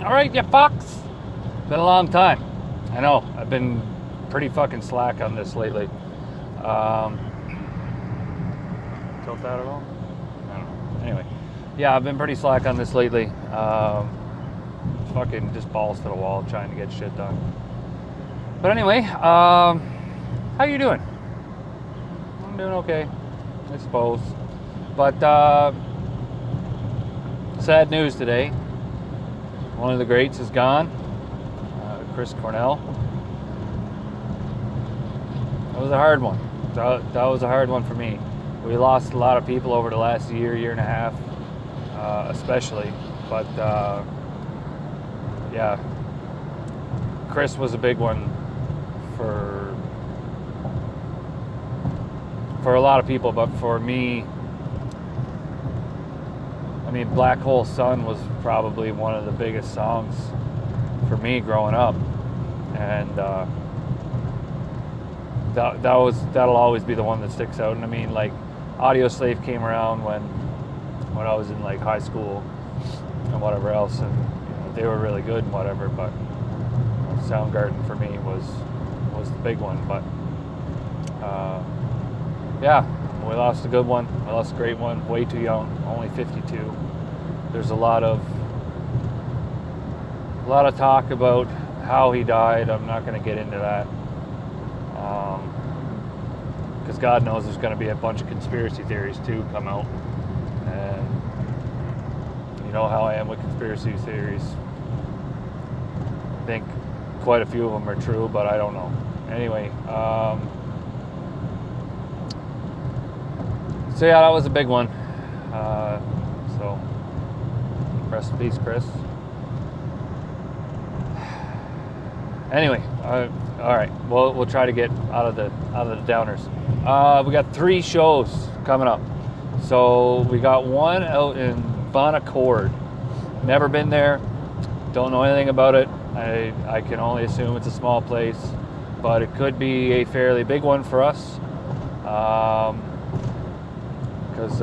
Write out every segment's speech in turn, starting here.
All right, you fucks. Been a long time. I know. I've been pretty fucking slack on this lately. Tilt that at all? I don't know. Anyway, yeah, I've been pretty slack on this lately. Fucking just balls to the wall trying to get shit done. But anyway, how you doing? I'm doing okay, I suppose. But sad news today. One of the greats is gone. Chris Cornell. That was a hard one. That was a hard one for me. We lost a lot of people over the last year and a half, especially. But yeah, Chris was a big one for a lot of people, but for me, I mean, Black Hole Sun was probably one of the biggest songs for me growing up, and that'll always be the one that sticks out. And I mean, like, Audio Slave came around when I was in like high school and whatever else, and you know, they were really good and whatever. But Soundgarden for me was the big one. But yeah, we lost a good one. We lost a great one. Way too young, only 52. There's a lot of talk about how he died. I'm not going to get into that. Because God knows there's going to be a bunch of conspiracy theories too come out, and you know how I am with conspiracy theories. I think quite a few of them are true, but I don't know. Anyway, so yeah, that was a big one. So rest in peace, Chris. Anyway, all right. We'll try to get out of the downers. We got 3 shows coming up. So we got one out in Gord. Never been there. Don't know anything about it. I can only assume it's a small place, but it could be a fairly big one for us. Because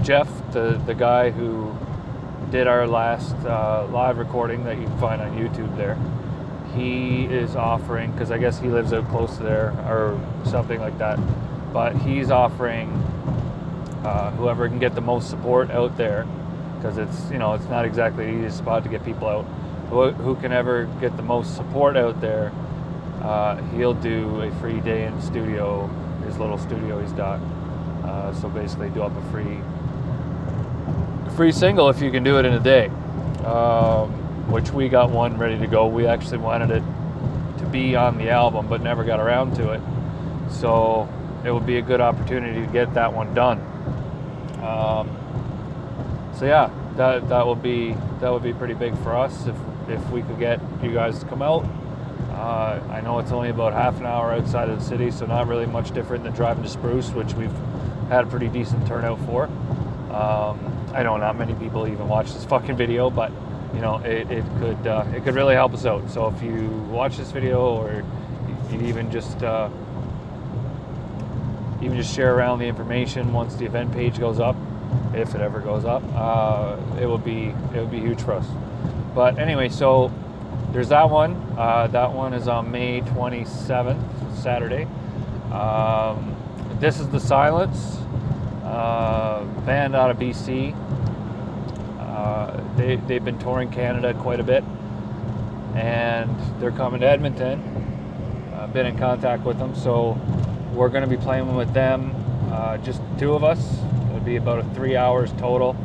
Jeff, the guy who did our last live recording that you can find on YouTube there, he is offering, because I guess he lives out close to there or something like that, but he's offering whoever can get the most support out there, because it's not exactly the easiest spot to get people out, who can ever get the most support out there, he'll do a free day in studio, his little studio he's got. So basically do up a free single if you can do it in a day, which we got one ready to go. We actually wanted it to be on the album but never got around to it, so it would be a good opportunity to get that one done. So yeah, that would be pretty big for us if we could get you guys to come out. I know it's only about half an hour outside of the city, so not really much different than driving to Spruce, which we've had a pretty decent turnout for. I know not many people even watch this fucking video, but you know, it could really help us out. So if you watch this video, or you even just share around the information once the event page goes up, if it ever goes up, it would be huge for us. But anyway, so there's that one. That one is on May 27th, Saturday. This is The Silence, band out of BC. They've been touring Canada quite a bit, and they're coming to Edmonton. I've been in contact with them, so we're going to be playing with them, just 2 of us. It'll be about 3 hours total,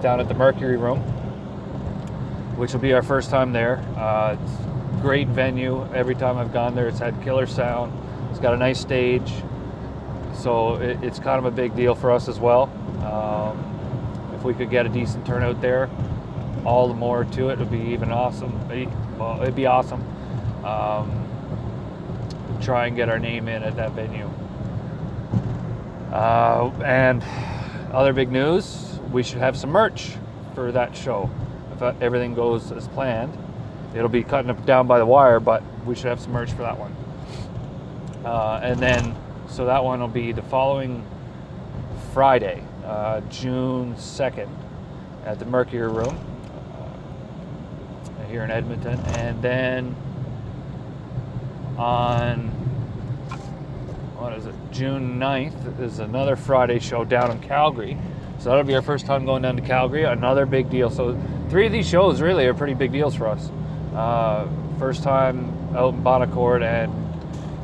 down at the Mercury Room, which will be our first time there. It's a great venue. Every time I've gone there, it's had killer sound. It's got a nice stage, so it's kind of a big deal for us as well. If we could get a decent turnout there, all the more to it. It'd be even awesome. Well, it'd be awesome. Try and get our name in at that venue. And other big news, we should have some merch for that show. If everything goes as planned, it'll be cutting it down by the wire, but we should have some merch for that one. And then, so that one will be the following Friday, June 2nd, at the Mercury Room. here in Edmonton. And then on, June 9th is another Friday show down in Calgary. So that'll be our first time going down to Calgary. Another big deal. So 3 of these shows really are pretty big deals for us. First time out in Gord, and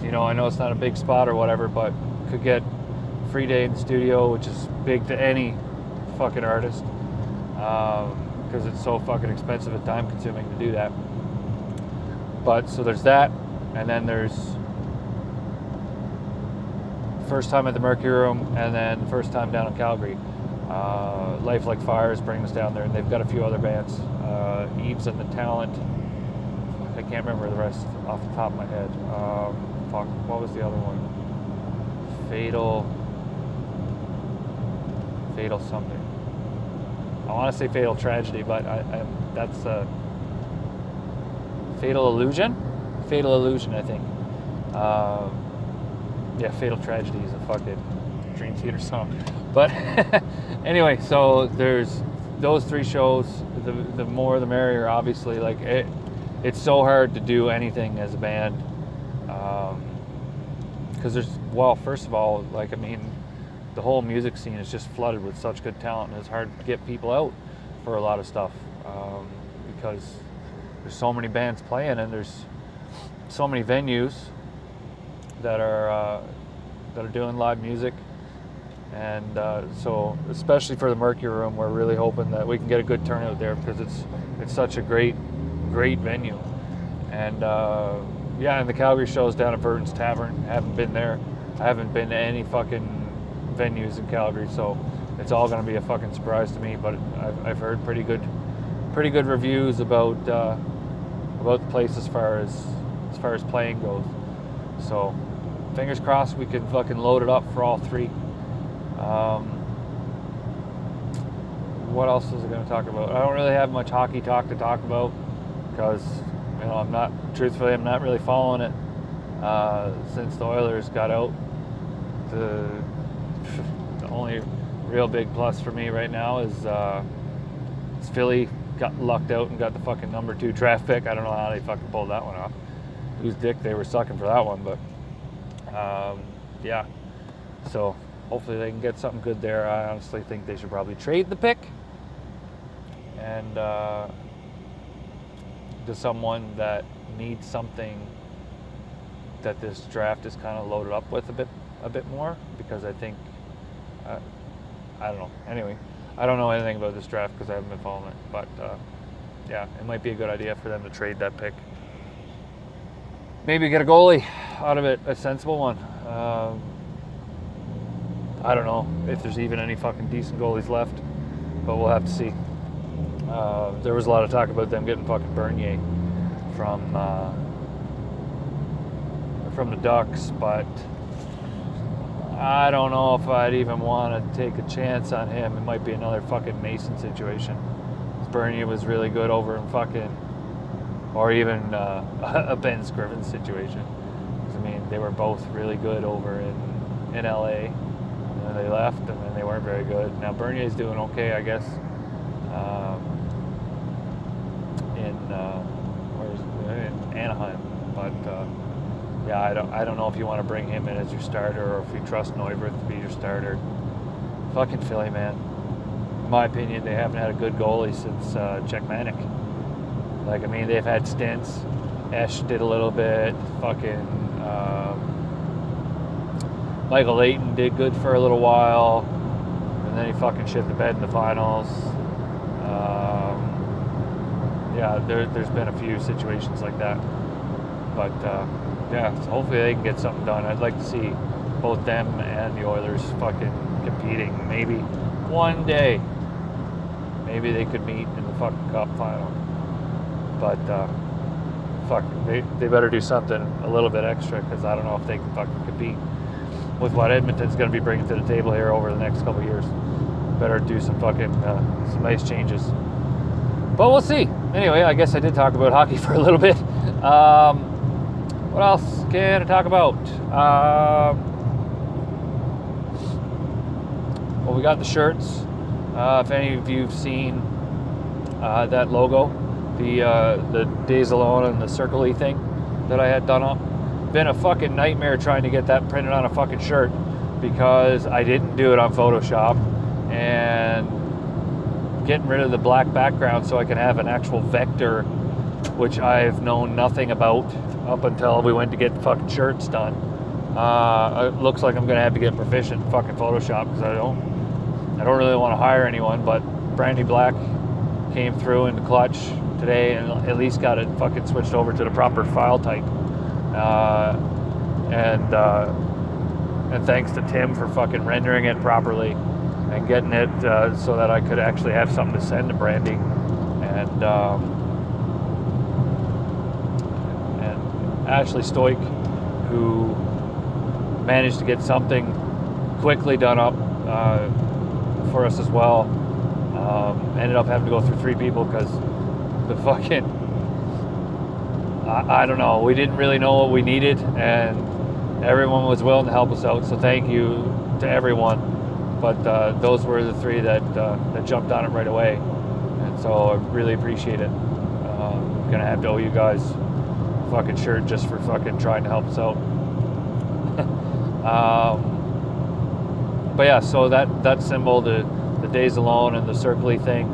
I know it's not a big spot or whatever, but could get free day in the studio, which is big to any fucking artist, because it's so fucking expensive and time consuming to do that. But so there's that, and then there's first time at the Mercury Room, and then first time down in Calgary. Life Like Fire is bringing us down there, and they've got a few other bands. Eves and the Talent. I can't remember the rest off the top of my head. What was the other one? Fatal something. I want to say Fatal Tragedy, but that's Fatal Illusion. Fatal Illusion, I think. Yeah, Fatal Tragedy is a fucking Dream Theater song. But anyway, so there's those 3 shows. The more the merrier, obviously. Like it's so hard to do anything as a band, because first of all, the whole music scene is just flooded with such good talent, and it's hard to get people out for a lot of stuff, because there's so many bands playing, and there's so many venues that are doing live music. And so especially for the Mercury Room, we're really hoping that we can get a good turnout there, because it's such a great venue. And and the Calgary shows down at Burton's Tavern. Haven't been there. I haven't been to any fucking venues in Calgary, so it's all going to be a fucking surprise to me. But I've heard pretty good reviews about the place as far as playing goes. So fingers crossed we can fucking load it up for all 3. What else was I going to talk about? I don't really have much hockey talk to talk about, because I'm not really following it since the Oilers got out. The only real big plus for me right now is Philly got lucked out and got the fucking number 2 draft pick. I don't know how they fucking pulled that one off. Whose dick they were sucking for that one, but yeah. So hopefully they can get something good there. I honestly think they should probably trade the pick and to someone that needs something that this draft is kind of loaded up with a bit more, because I think I don't know. Anyway, I don't know anything about this draft because I haven't been following it, but yeah, it might be a good idea for them to trade that pick. Maybe get a goalie out of it, a sensible one. I don't know if there's even any fucking decent goalies left, but we'll have to see. There was a lot of talk about them getting fucking Bernier from the Ducks, but I don't know if I'd even want to take a chance on him. It might be another fucking Mason situation. Bernier was really good over in fucking, or even a Ben Scrivens situation. I mean, they were both really good over in LA, and then they left, and then they weren't very good. Now Bernier's doing okay, I guess. In Anaheim, but yeah, I don't know if you want to bring him in as your starter, or if you trust Neuvirth to be your starter. Fucking Philly, man. In my opinion, they haven't had a good goalie since Czechmanek. Like, I mean, they've had stints. Esch did a little bit. Fucking Michael Layton did good for a little while, and then he fucking shit the bed in the finals. Yeah, there's been a few situations like that. But yeah, so hopefully they can get something done. I'd like to see both them and the Oilers fucking competing. Maybe one day, maybe they could meet in the fucking cup final. But fuck, they better do something a little bit extra, because I don't know if they can fucking compete with what Edmonton's going to be bringing to the table here over the next couple of years. Better do some fucking some nice changes. But we'll see. Anyway, I guess I did talk about hockey for a little bit. What else can I talk about? Well, we got the shirts. If any of you have seen that logo, the Days Alone and the Circle-y thing that I had done up. Been a fucking nightmare trying to get that printed on a fucking shirt because I didn't do it on Photoshop, and getting rid of the black background so I can have an actual vector, which I've known nothing about up until we went to get fucking shirts done. It looks like I'm gonna have to get proficient in fucking Photoshop because I don't really want to hire anyone. But Brandy Black came through in the clutch today and at least got it fucking switched over to the proper file type. And thanks to Tim for fucking rendering it properly and getting it so that I could actually have something to send to Brandy. And Ashley Stoik, who managed to get something quickly done up for us as well. Ended up having to go through 3 people because the fucking, I don't know, we didn't really know what we needed, and everyone was willing to help us out, so thank you to everyone. But those were the 3 that jumped on it right away, and so I really appreciate it. I'm gonna have to owe you guys a fucking shirt just for fucking trying to help us out. But yeah, so that symbol, the Days Alone and the Circle-y thing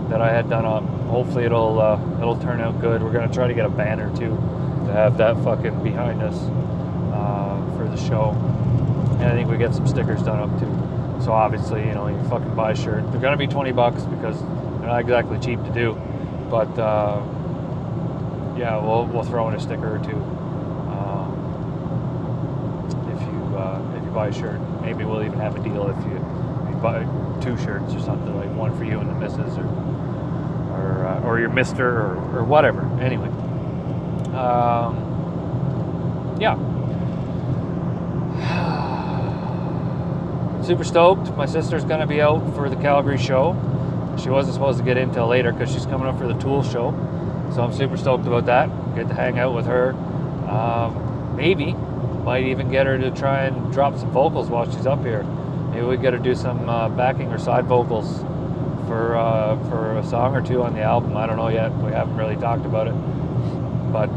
that I had done up, hopefully it'll turn out good. We're gonna try to get a banner too to have that fucking behind us for the show, and I think we get some stickers done up too. So obviously, you know, you fucking buy a shirt. They're gonna be $20 because they're not exactly cheap to do, but yeah, we'll throw in a sticker or 2 if you buy a shirt. Maybe we'll even have a deal if you buy 2 shirts or something, like one for you and the missus, or your mister, or whatever. Anyway, yeah. Super stoked. My sister's gonna be out for the Calgary show. She wasn't supposed to get in till later because she's coming up for the Tool show, so I'm super stoked about that. Get to hang out with her. Maybe might even get her to try and drop some vocals while she's up here. Maybe we get her to do some backing or side vocals for a song or 2 on the album. I don't know yet. We haven't really talked about it, but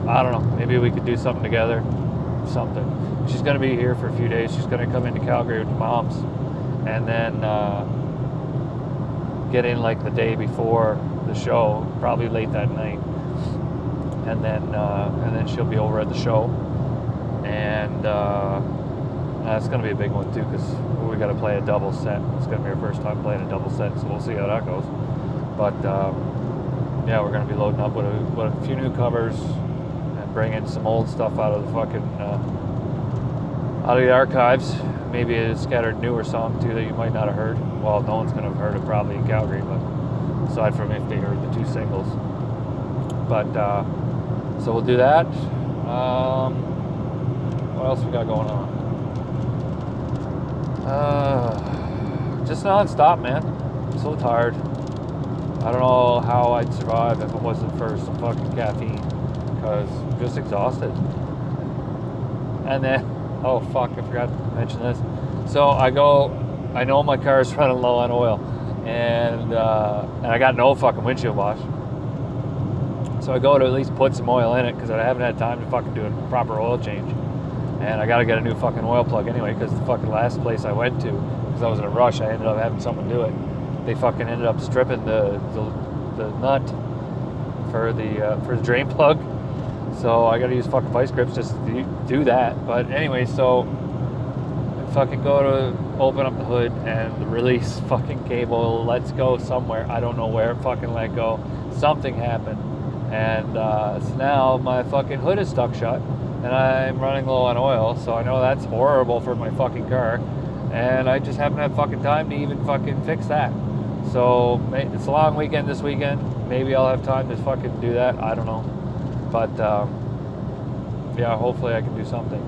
I don't know. Maybe we could do something together. Something. She's going to be here for a few days. She's going to come into Calgary with Mom's, and then get in like the day before the show, probably late that night, and then she'll be over at the show, and that's going to be a big one too because we got to play a double set. It's going to be our first time playing a double set, so we'll see how that goes. But yeah, we're going to be loading up with a few new covers and bring in some old stuff out of the fucking out of the archives. Maybe a scattered newer song too that you might not have heard. Well, no one's going to have heard it probably in Calgary, but aside from if they heard the 2 singles. But so we'll do that. What else we got going on? Just non-stop, man. I'm so tired. I don't know how I'd survive if it wasn't for some fucking caffeine, because I'm just exhausted. And then, oh fuck, I forgot to mention this. So I know my car is running low on oil, and I got no fucking windshield wash. So I go to at least put some oil in it because I haven't had time to fucking do a proper oil change. And I got to get a new fucking oil plug anyway because the fucking last place I went to, because I was in a rush, I ended up having someone do it. They fucking ended up stripping the nut for the drain plug. So I got to use fucking vice grips just to do that. But anyway, so I fucking go to open up the hood and the release fucking cable lets go somewhere. I don't know where it fucking let go. Something happened. And so now my fucking hood is stuck shut and I'm running low on oil. So I know that's horrible for my fucking car. And I just haven't had fucking time to even fucking fix that. So it's a long weekend this weekend. Maybe I'll have time to fucking do that. I don't know. But yeah, hopefully I can do something.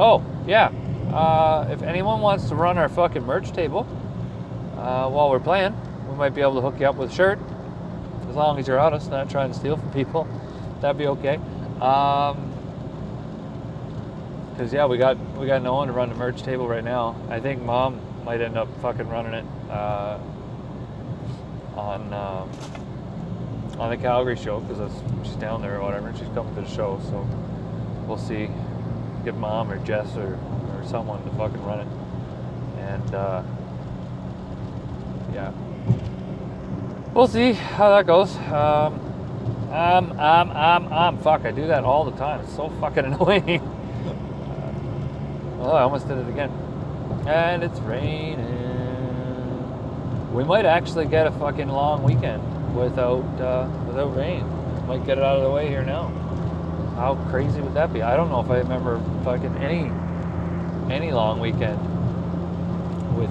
Oh, yeah. If anyone wants to run our fucking merch table while we're playing, we might be able to hook you up with a shirt. As long as you're honest, not trying to steal from people. That'd be okay. Because yeah, we got no one to run the merch table right now. I think mom might end up fucking running it on the Calgary show, because she's down there or whatever, and she's coming to the show. So we'll see. Get Mom or Jess or someone to fucking run it. And yeah, we'll see how that goes. Fuck, I do that all the time. It's so fucking annoying. Oh, I almost did it again. And it's raining. We might actually get a fucking long weekend without rain. Might get it out of the way here now. How crazy would that be? I don't know if I remember fucking any long weekend with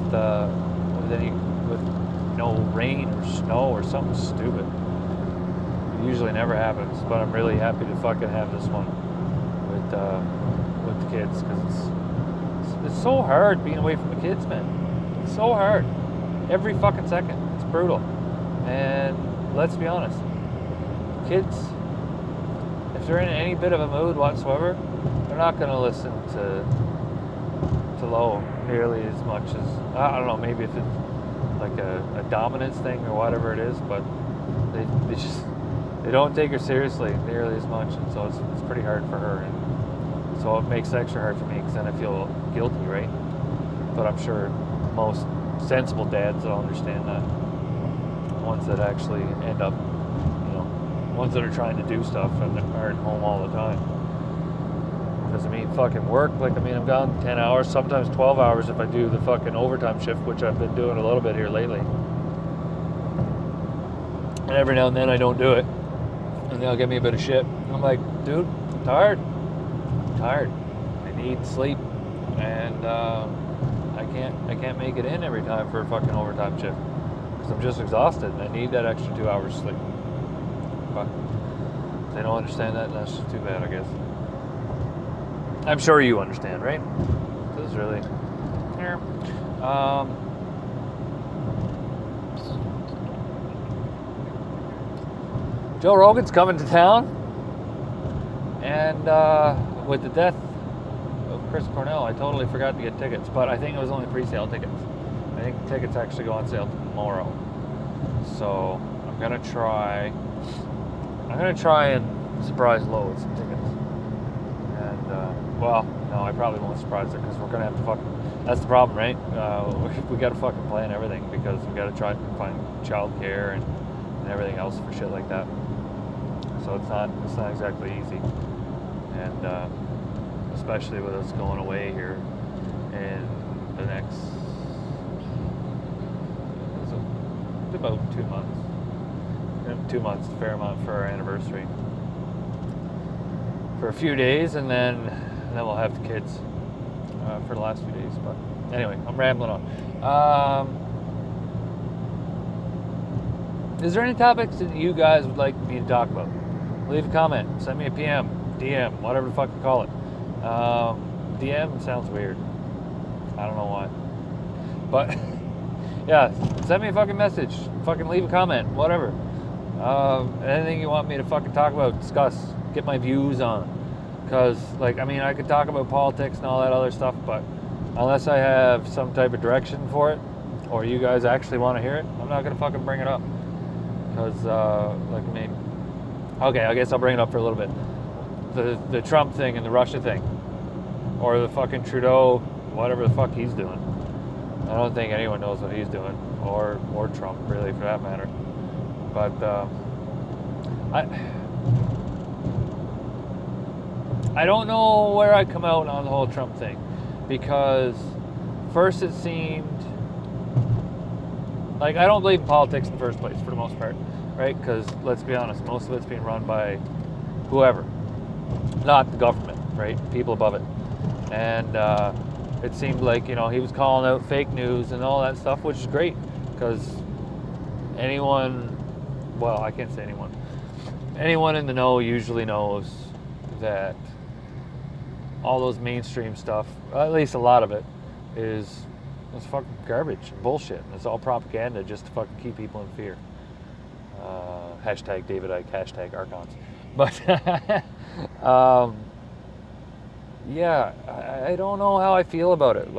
no rain or snow or something stupid. It usually never happens, but I'm really happy to fucking have this one with the kids, because it's so hard being away from the kids, man. It's so hard. Every fucking second. It's brutal. And let's be honest, kids, if they're in any bit of a mood whatsoever, they're not going to listen to Low nearly as much as, I don't know, maybe if it's like a dominance thing or whatever it is, but they don't take her seriously nearly as much, and so it's pretty hard for her, and so it makes it extra hard for me, because then I feel guilty, right? But I'm sure most sensible dads will understand that. Ones that actually end up, ones that are trying to do stuff and aren't home all the time. Because fucking work, I'm gone 10 hours, sometimes 12 hours if I do the fucking overtime shift, which I've been doing a little bit here lately. And every now and then I don't do it, and they'll give me a bit of shit. I'm like, dude, I'm tired. I need sleep, and I can't make it in every time for a fucking overtime shift, because I'm just exhausted and I need that extra 2 hours sleep. But if they don't understand that, that's just too bad, I guess. I'm sure you understand, right? This is really Joe Rogan's coming to town, and with the death of Chris Cornell, I totally forgot to get tickets, but I think it was only pre-sale tickets. I think tickets actually go on sale tomorrow. So I'm gonna try and surprise Lo with some tickets. And well, no, I probably won't surprise her, because we're gonna have to fucking. That's the problem, right? We gotta fucking plan everything, because we gotta try and find childcare and everything else for shit like that. So it's not exactly easy, and especially with us going away here in the next about 2 months. 2 months, a fair amount for our anniversary. For a few days, and then we'll have the kids for the last few days. But anyway, I'm rambling on. Is there any topics that you guys would like me to talk about? Leave a comment, send me a PM, DM, whatever the fuck you call it. DM sounds weird. I don't know why. But yeah, send me a fucking message. Fucking leave a comment, whatever. Anything you want me to fucking talk about, discuss, get my views on. Because, I could talk about politics and all that other stuff, but unless I have some type of direction for it, or you guys actually want to hear it, I'm not going to fucking bring it up. Because, okay, I guess I'll bring it up for a little bit. The Trump thing and the Russia thing. Or the fucking Trudeau, whatever the fuck he's doing. I don't think anyone knows what he's doing. Or Trump, really, for that matter. But, I don't know where I come out on the whole Trump thing. Because first it seemed I don't believe in politics in the first place, for the most part, right? Because let's be honest, most of it's being run by whoever, not the government, right? People above it. And it seemed like, he was calling out fake news and all that stuff, which is great, because I can't say anyone in the know usually knows that all those mainstream stuff, at least a lot of it, is fucking garbage and bullshit, and it's all propaganda just to fucking keep people in fear. Hashtag David Icke, hashtag Archons. But yeah, I don't know how I feel about it.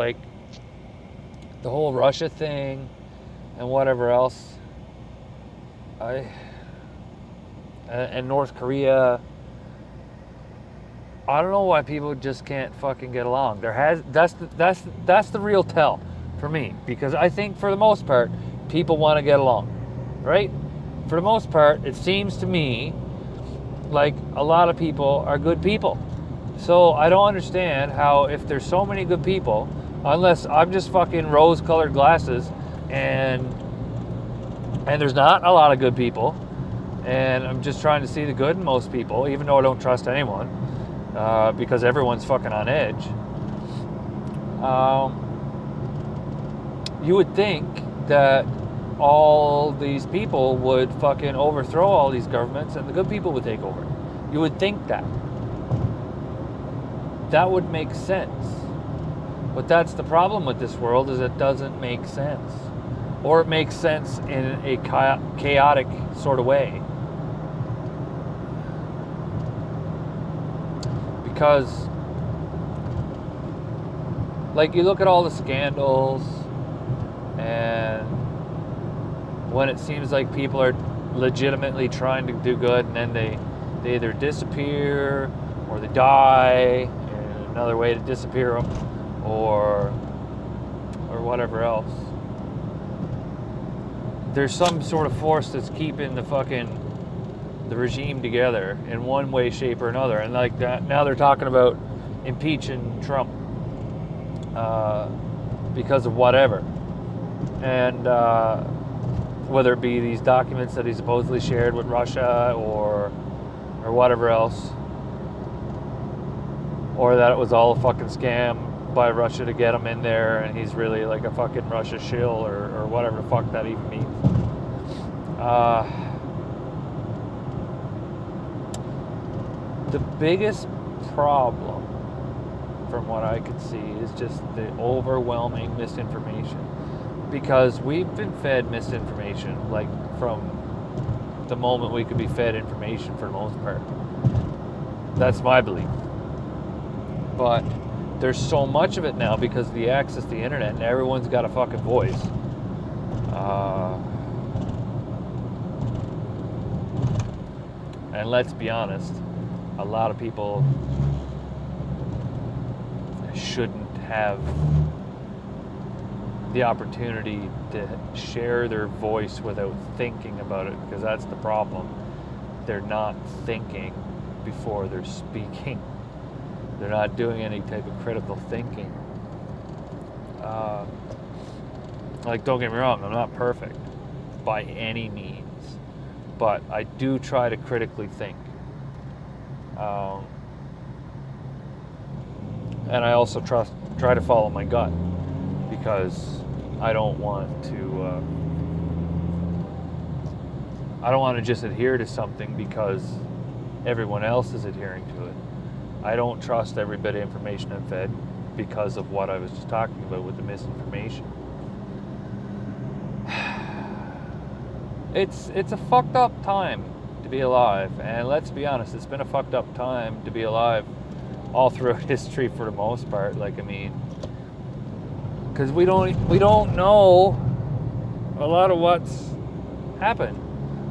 The the whole Russia thing and whatever else, and North Korea, I don't know why people just can't fucking get along. That's the real tell for me, because I think for the most part people want to get along, right? For the most part, it seems to me like a lot of people are good people. So I don't understand how, if there's so many good people, unless I'm just fucking rose-colored glasses and there's not a lot of good people, and I'm just trying to see the good in most people, even though I don't trust anyone, because everyone's fucking on edge. You would think that all these people would fucking overthrow all these governments and the good people would take over. You would think that. That would make sense. But that's the problem with this world, is it doesn't make sense. Or it makes sense in a chaotic sort of way. Because, like, you look at all the scandals, and when it seems like people are legitimately trying to do good, and then they either disappear or they die, and another way to disappear them, or whatever else. There's some sort of force that's keeping the regime together in one way, shape, or another. And like that, now they're talking about impeaching Trump because of whatever. And whether it be these documents that he supposedly shared with Russia or whatever else, or that it was all a fucking scam by Russia to get him in there, and he's really like a fucking Russia shill, or whatever the fuck that even means. The biggest problem, from what I could see, is just the overwhelming misinformation. Because we've been fed misinformation, like, from the moment we could be fed information, for the most part. That's my belief. But there's so much of it now because of the access to the internet, and everyone's got a fucking voice. And let's be honest, a lot of people shouldn't have the opportunity to share their voice without thinking about it, because that's the problem. They're not thinking before they're speaking. They're not doing any type of critical thinking. Like, don't get me wrong, I'm not perfect by any means, but I do try to critically think. And I also try to follow my gut, because I don't want to just adhere to something because everyone else is adhering to it. I don't trust every bit of information I'm fed because of what I was just talking about with the misinformation. It's a fucked up time to be alive, and let's be honest, it's been a fucked up time to be alive all throughout history for the most part. Like, I mean, because we don't know a lot of what's happened.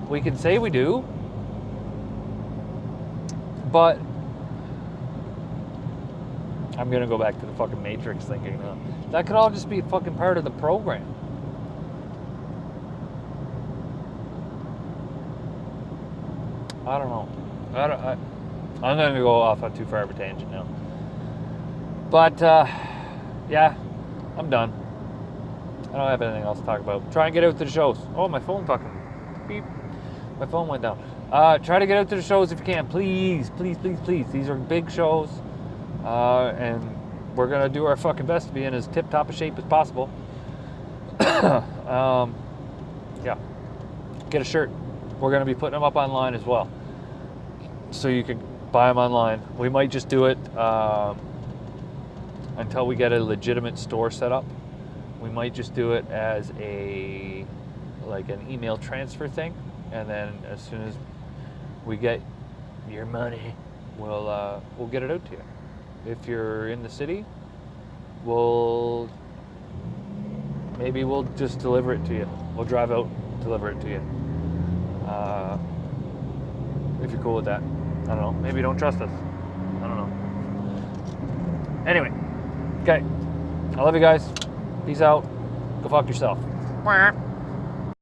We can say we do, but I'm gonna go back to the fucking Matrix thinking now. That could all just be fucking part of the program. I don't know. I'm gonna go off on too far of a tangent now. But yeah, I'm done. I don't have anything else to talk about. Try and get out to the shows. Oh, my phone fucking beep. My phone went down. Try to get out to the shows if you can. Please, please, please, please. These are big shows. And we're going to do our fucking best to be in as tip-top a shape as possible. Yeah. Get a shirt. We're going to be putting them up online as well, so you can buy them online. We might just do it until we get a legitimate store set up. We might just do it as an email transfer thing, and then as soon as we get your money, we'll get it out to you. If you're in the city, we'll maybe we'll just deliver it to you. We'll drive out, deliver it to you. If you're cool with that. I don't know. Maybe you don't trust us. I don't know. Anyway. Okay. I love you guys. Peace out. Go fuck yourself.